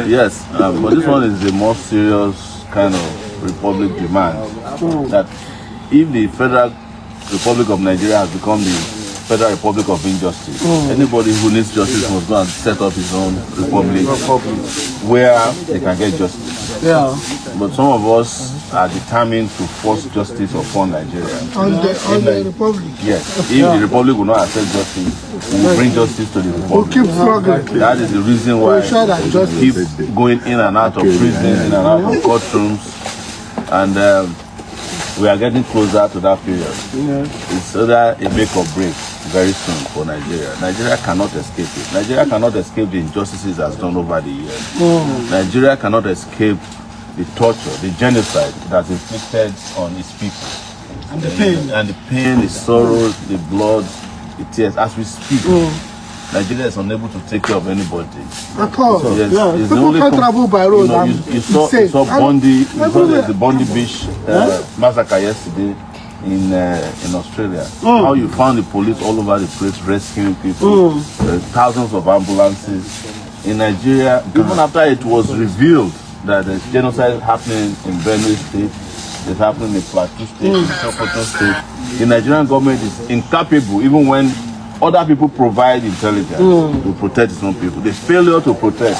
Yes, but this one is the more serious kind of republic demand. That if the Federal Republic of Nigeria has become the Federal Republic of Injustice, anybody who needs justice must go and set up his own republic where they can get justice. Yeah. But some of us are determined to force justice upon Nigeria. On the Republic. Yes. If the Republic will not accept justice, we will bring justice to the Republic. We'll keep struggling. That is the reason why we keep going in and out of prison, in and out of courtrooms, and we are getting closer to that period. It's either a make or break very soon for Nigeria. Nigeria cannot escape it. Nigeria cannot escape the injustices that's done over the years. Nigeria cannot escape the torture, the genocide that's inflicted on its people. And the pain. And the pain, the sorrow, the blood, the tears. As we speak, Nigeria is unable to take care of anybody. At all. So, yes, Yeah. it's People can't travel by road. You saw Bondi, the Bondi Beach massacre yesterday in Australia. How you found the police all over the place rescuing people. Thousands of ambulances. In Nigeria, even after it was revealed that there's genocide happening in Benue State, it's happening in Plateau State, in Sokoto State, the Nigerian government is incapable, even when other people provide intelligence to protect its own people. The failure to protect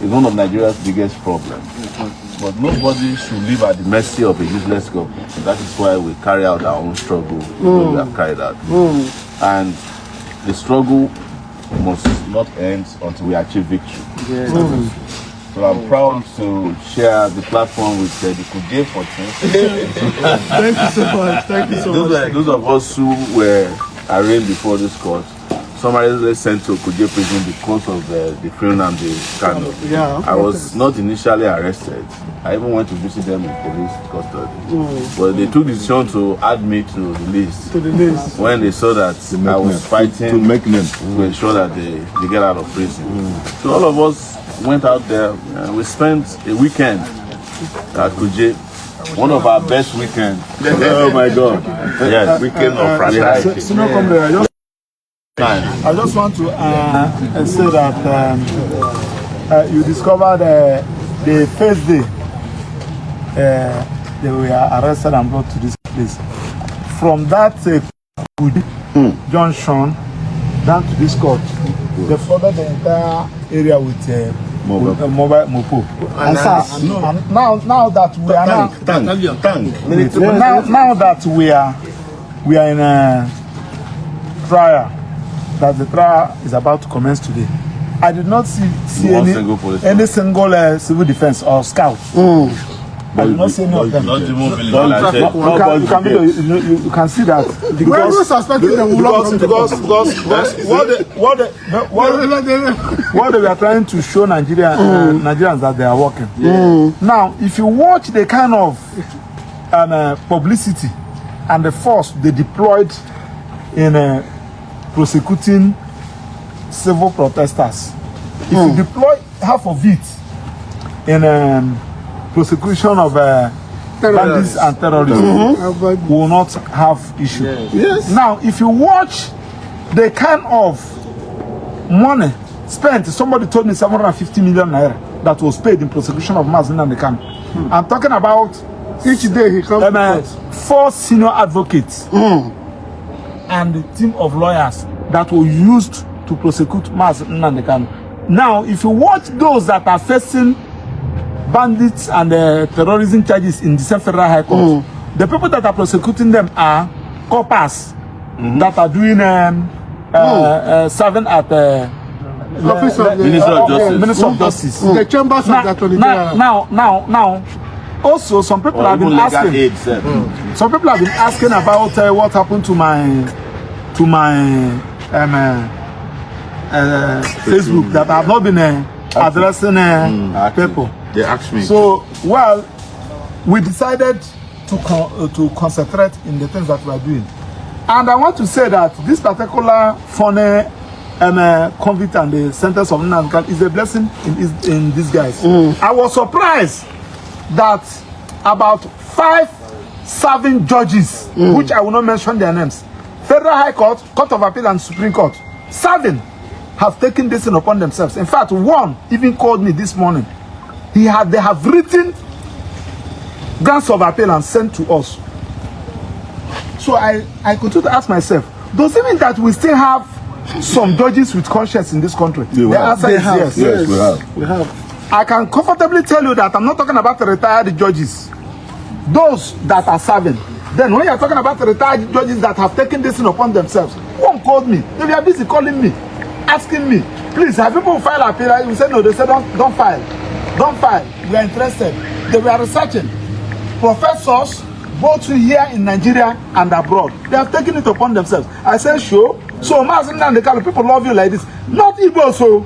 is one of Nigeria's biggest problems. But nobody should live at the mercy of a useless government. That is why we carry out our own struggle, we have carried out. And the struggle must not end until we achieve victory. So I'm proud to share the platform with the Kuje 14. Thank you so much. Thank you so much. Those of us who were arraigned before this court, summarily sent to Kuje prison because of the film and the scandal. I was not initially arrested. I even went to visit them in police custody. But they took the decision to add me to the list. When they saw that I was fighting to ensure that they get out of prison. So all of us went out there and we spent a weekend at Kuje. One of our best weekends. Oh my God. Yes, weekend of fraternity. I just want to say that you discovered the first day they were arrested and brought to this place. From that junction down to this court, they flooded the entire area with mobile mopo. And now that we are now that we are in a trial, that the trial is about to commence today, I did not see any single civil defense or scout. I did not see any of them. You can see that what they were trying to show Nigerians that they are working. Now, if you watch the kind of publicity and the force they deployed in prosecuting civil protesters, if you deploy half of it in prosecution of bandits and terrorists, we will not have issue. Now, if you watch the kind of money spent, somebody told me 750 million naira that was paid in prosecution of Mazin and the camp. I'm talking about each day he comes 4 senior advocates and the team of lawyers that were used to prosecute Mazin and the camp. Now, if you watch those that are facing bandits and terrorism charges in the Federal High Court, the people that are prosecuting them are coppers that are doing serving at the Minister of Justice. The chambers of the Attorney General. Now, also some people have been asking. Some people have been asking about what happened to my Facebook that have not been addressing people. They asked me. So, well, we decided to concentrate in the things that we are doing. And I want to say that this particular funny convict and the sentence of Nankan is a blessing in disguise. I was surprised that about 5 serving judges, which I will not mention their names, Federal High Court, Court of Appeal and Supreme Court, serving have taken this thing upon themselves. In fact, one even called me this morning. They have written grants of appeal and sent to us. So I continue to ask myself, does it mean that we still have some judges with conscience in this country? The answer is yes. Yes, we have. I can comfortably tell you that I'm not talking about the retired judges, those that are serving. Then when you're talking about the retired judges that have taken this thing upon themselves, one called me. They are busy calling me, asking me, please, have people filed appeal? We said no. They said don't file. Don't file. We are interested. They were researching. Professors, both here in Nigeria and abroad, they have taken it upon themselves. I said, sure. So, people love you like this. Not Igbo, so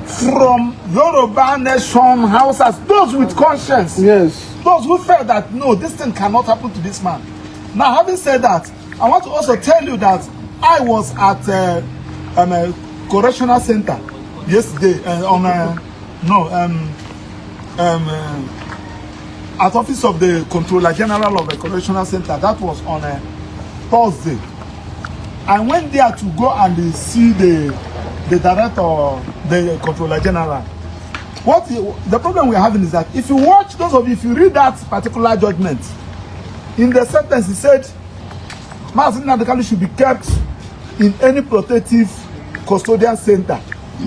from Yoruba nation, houses, those with conscience. Yes. Those who felt that, no, this thing cannot happen to this man. Now, having said that, I want to also tell you that I was at a correctional center yesterday at office of the Controller General of the Correctional Center. That was on a Thursday. I went there to go and see the director, the Controller General. The problem we're having is that if you watch, those of you, if you read that particular judgment, in the sentence he said, Mazi Nnamdi Kanu should be kept in any protective custodian center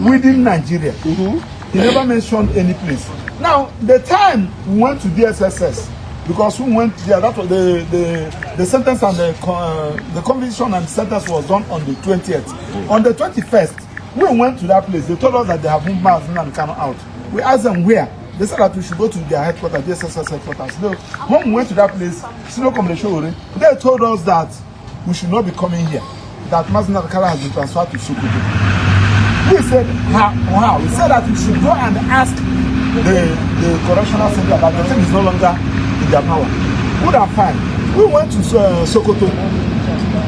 within Nigeria. He never mentioned any place. Now, the time we went to DSSS, because we went there, that was the sentence and the conviction and the sentence was done on the 20th. On the 21st, we went to that place. They told us that they have moved Mazi Nnamdi Kanu out. We asked them where. They said that we should go to their headquarters, DSSS headquarters. So, when we went to that place, they told us that we should not be coming here. That Mazi Nnamdi Kanu has been transferred to Sokoto. We said, how? We said that we should go and ask the correctional center that the thing is no longer in their power. Good and fine. We went to Sokoto.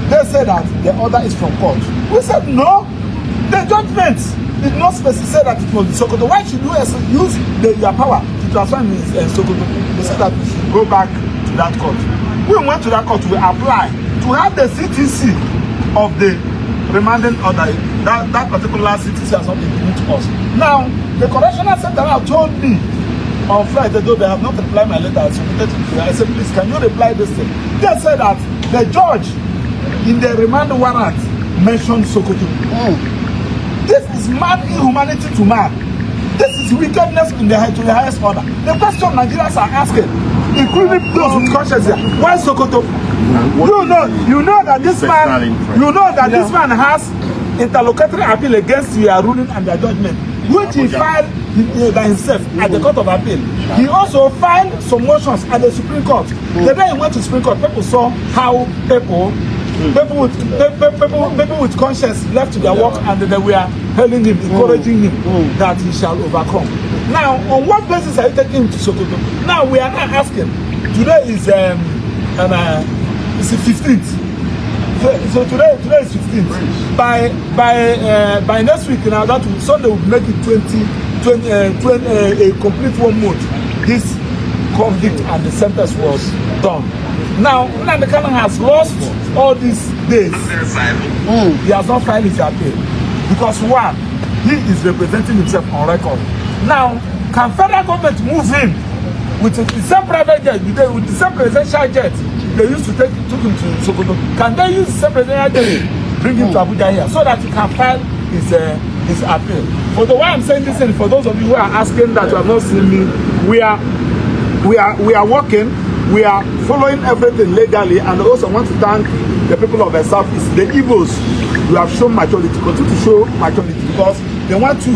They said that the order is from court. We said no. The judgment did not specify that it was in Sokoto. Why should you use your power to transfer in Sokoto? They said that we should go back to that court. We went to that court. We applied to have the CTC of the remanding order. That particular CTC has not been given to us. Now, the correctional center have told me on Friday, though they have not replied my letter, I said, please, can you reply this thing? They said that the judge in the remand warrant mentioned Sokoto. This is mad inhumanity to man. This is wickedness to the highest order. The question Nigerians are asking, including those with conscience here, why Sokoto? You know that this man has interlocutory appeal against your ruling and their judgment, which he filed by himself at the Court of Appeal. He also filed some motions at the Supreme Court. The day he went to Supreme Court, people saw how people with conscience left to their work, and they were hailing him, encouraging him that he shall overcome. Now, on what basis are you taking him to Sokoto? Now, we are not asking. Today is the 15th. So today is 15th. By next week, now that Sunday will make it 20 a complete 1 month. This convict and the sentence was done. Now, Nnamdi Kanu has lost all these days. He has not filed his appeal because one, he is representing himself on record. Now, can federal government move him with the same private jet, with the same presidential jet they used to took him to Sokoto? Can they use the same presidential jet, bring him to Abuja here so that he can file his appeal? For the why I'm saying this, and for those of you who are asking that you have not seen me, we are working. We are following everything legally, and also want to thank the people of the Southeast, the Igbos. You have shown maturity, continue to show maturity, because they want to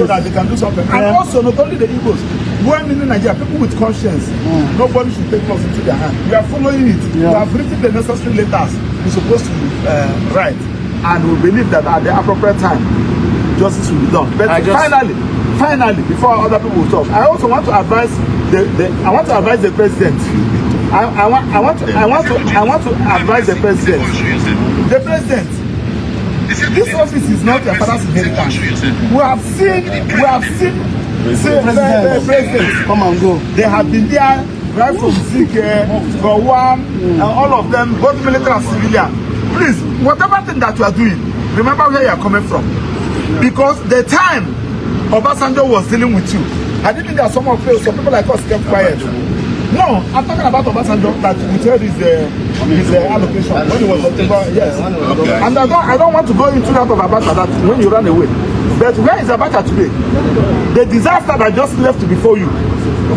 so that they can do something. And also, not only the Igbos, when in Nigeria, people with conscience, nobody should take laws into their hand. We are following it. We have written the necessary letters we're supposed to write, and we believe that at the appropriate time, justice will be done. But finally, before other people will talk, I also want to advise the president. I want to advise the president. The president, this office is not your father's inheritance. We have seen the presidents come and go. They have been there right from Zike, Gowon, and all of them, both military and civilian. Please, whatever thing that you are doing, remember where you are coming from. Because the time Obasanjo was dealing with you, I didn't think that some people like us kept quiet. No, I'm talking about Obasanjo that we heard his allocation when he was yes. Okay. And I don't want to go into that of Abacha that when you ran away. But where is Abacha today? The disaster that just left before you,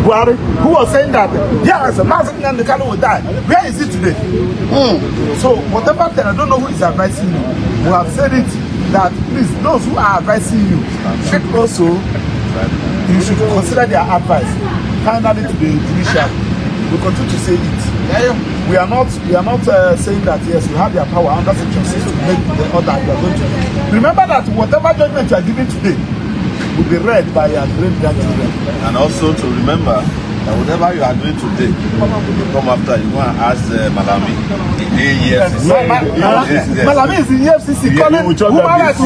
Buhari, who was saying that yes, Mazen and the Kano will die. Where is it today? So whatever, I don't know who is advising you. We have said it that please, those who are advising you should also you should consider their advice. Finally, to the judiciary, we continue to say it. We are not saying that yes, we have their power under Section 6 to make the order you are going to do. Remember that whatever judgment you are giving today will be read by your great grandchildren. And also to remember that whatever you are doing today, you come after, you go and ask Malami. Malami is in EFCC calling human rights.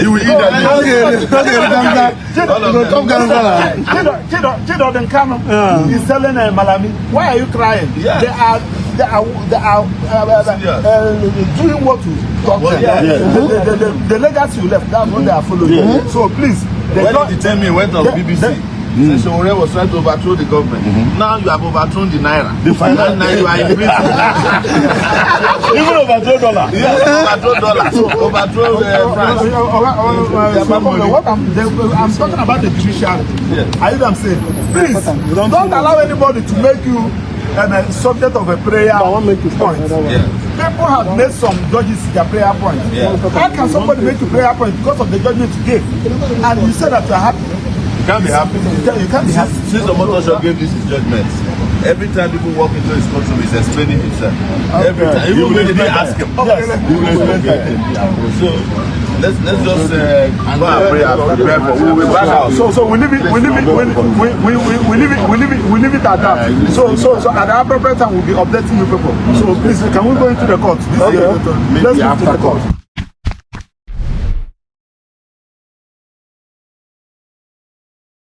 You will eat that. Chido Denkano is telling Malami, why are you crying? Yeah. They are doing what you taught them. The legacy you left, that's what they are following. So please, when you tell me went on BBC. Sowore was trying to overthrow the government. Now you have overthrown the Naira. The final now you are in prison. Even overthrow dollar. Yes, overthrow dollar. So overthrow France. I'm talking about the judiciary. Yes. Are you what I'm saying? Please, don't allow anybody to make you a subject of a prayer point. Yeah. People have made some judges their prayer point. Yeah. How can somebody make a prayer point because of the judgment you gave? And you say that you are happy? You can't be happy. You can't be happy. Since the Motor gave this judgment, every time people walk into his courtroom, he's explaining himself. Every time. Even when they didn't ask him. Yes. He will explain that. So let's just go and pray and prepare for we will back out. So we leave it we leave it at that. So at the appropriate time we'll be updating you people. So please, can we go into the court? Okay. Let's go to the court.